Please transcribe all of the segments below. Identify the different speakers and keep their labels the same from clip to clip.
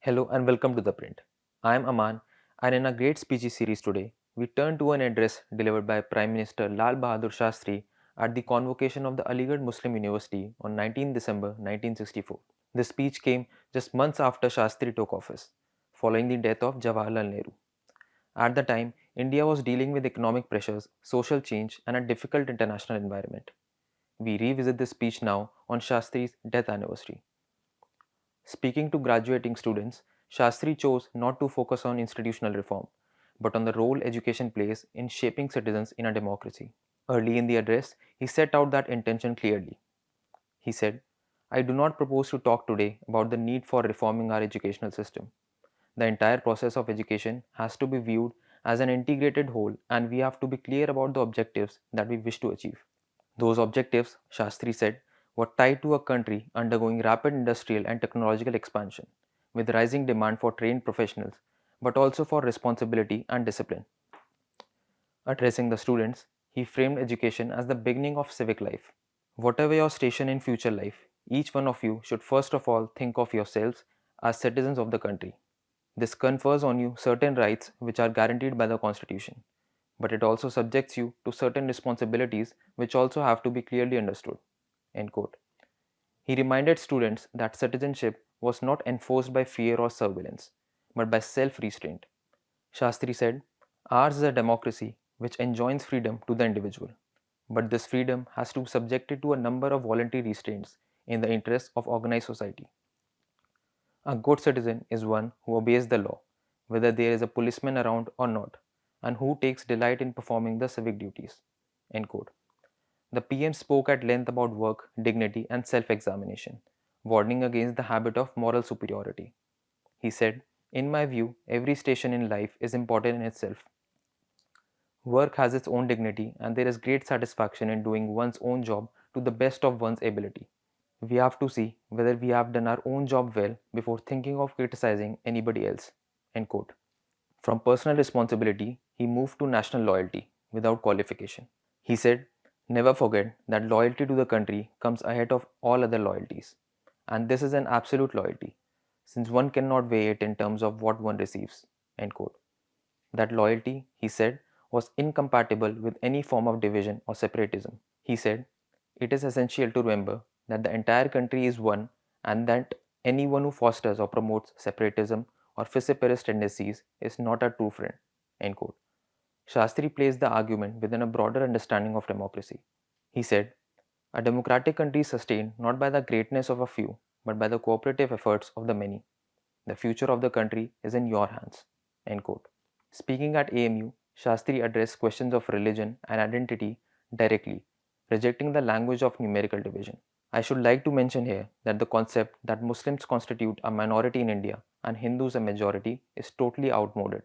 Speaker 1: Hello and welcome to ThePrint. I am Aamaan, and in a great speech series today, we turn to an address delivered by Prime Minister Lal Bahadur Shastri at the convocation of the Aligarh Muslim University on 19 December 1964. The speech came just months after Shastri took office, following the death of Jawaharlal Nehru. At the time, India was dealing with economic pressures, social change, and a difficult international environment. We revisit this speech now on Shastri's death anniversary. Speaking to graduating students, Shastri chose not to focus on institutional reform, but on the role education plays in shaping citizens in a democracy. Early in the address, he set out that intention clearly. He said, I do not propose to talk today about the need for reforming our educational system. The entire process of education has to be viewed as an integrated whole, and we have to be clear about the objectives that we wish to achieve. Those objectives, Shastri said, were tied to a country undergoing rapid industrial and technological expansion, with rising demand for trained professionals, but also for responsibility and discipline. Addressing the students, he framed education as the beginning of civic life. Whatever your station in future life, each one of you should first of all think of yourselves as citizens of the country. This confers on you certain rights which are guaranteed by the Constitution, but it also subjects you to certain responsibilities which also have to be clearly understood. End quote. He reminded students that citizenship was not enforced by fear or surveillance, but by self restraint. Shastri said, ours is a democracy which enjoins freedom to the individual, but this freedom has to be subjected to a number of voluntary restraints in the interests of organized society. A good citizen is one who obeys the law, whether there is a policeman around or not, and who takes delight in performing the civic duties. End quote. The PM spoke at length about work, dignity, and self examination, warning against the habit of moral superiority. He said, in my view, every station in life is important in itself. Work has its own dignity, and there is great satisfaction in doing one's own job to the best of one's ability. We have to see whether we have done our own job well before thinking of criticizing anybody else. End quote. From personal responsibility, he moved to national loyalty without qualification. He said, never forget that loyalty to the country comes ahead of all other loyalties. And this is an absolute loyalty, since one cannot weigh it in terms of what one receives. End quote. That loyalty, he said, was incompatible with any form of division or separatism. He said, it is essential to remember that the entire country is one and that anyone who fosters or promotes separatism or vociferous tendencies is not a true friend. End quote. Shastri placed the argument within a broader understanding of democracy. He said, a democratic country is sustained not by the greatness of a few, but by the cooperative efforts of the many. The future of the country is in your hands. End quote. Speaking at AMU, Shastri addressed questions of religion and identity directly, rejecting the language of numerical division. I should like to mention here that the concept that Muslims constitute a minority in India and Hindus a majority is totally outmoded,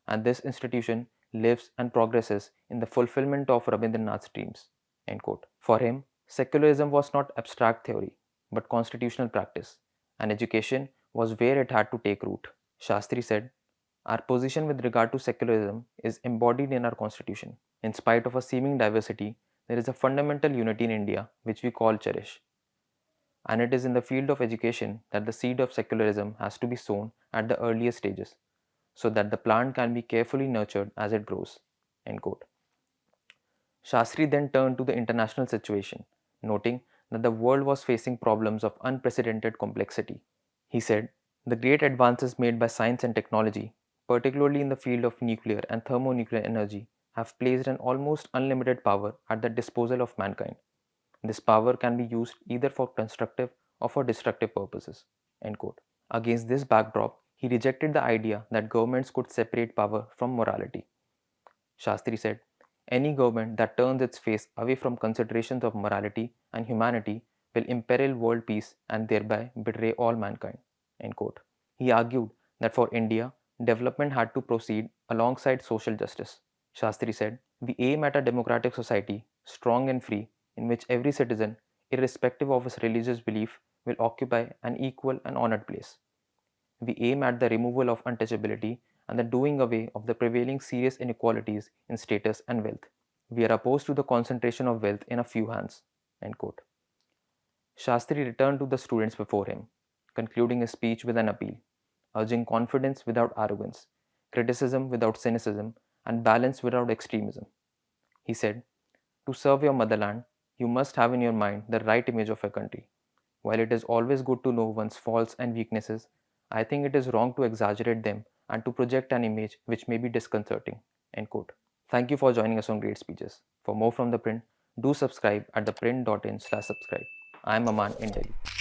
Speaker 1: and this institution lives and progresses in the fulfillment of Rabindranath's dreams. End quote. For him, secularism was not abstract theory, but constitutional practice, and education was where it had to take root. Shastri said, our position with regard to secularism is embodied in our constitution. In spite of a seeming diversity, there is a fundamental unity in India which we call cherish. And it is in the field of education that the seed of secularism has to be sown at the earliest stages, so that the plant can be carefully nurtured as it grows. End quote. Shastri then turned to the international situation, noting that the world was facing problems of unprecedented complexity. He said, the great advances made by science and technology, particularly in the field of nuclear and thermonuclear energy, have placed an almost unlimited power at the disposal of mankind. This power can be used either for constructive or for destructive purposes. End quote. Against this backdrop, he rejected the idea that governments could separate power from morality. Shastri said, any government that turns its face away from considerations of morality and humanity will imperil world peace and thereby betray all mankind. End quote. He argued that for India, development had to proceed alongside social justice. Shastri said, we aim at a democratic society, strong and free, in which every citizen, irrespective of his religious belief, will occupy an equal and honored place. We aim at the removal of untouchability and the doing away of the prevailing serious inequalities in status and wealth. We are opposed to the concentration of wealth in a few hands. End quote. Shastri returned to the students before him, concluding his speech with an appeal. urging confidence without arrogance, criticism without cynicism, and balance without extremism. He said, "To serve your motherland, you must have in your mind the right image of your country. While it is always good to know one's faults and weaknesses, I think it is wrong to exaggerate them and to project an image which may be disconcerting." End quote. Thank you for joining us on Great Speeches. For more from The Print, do subscribe at theprint.in/subscribe. I am Aman in Delhi.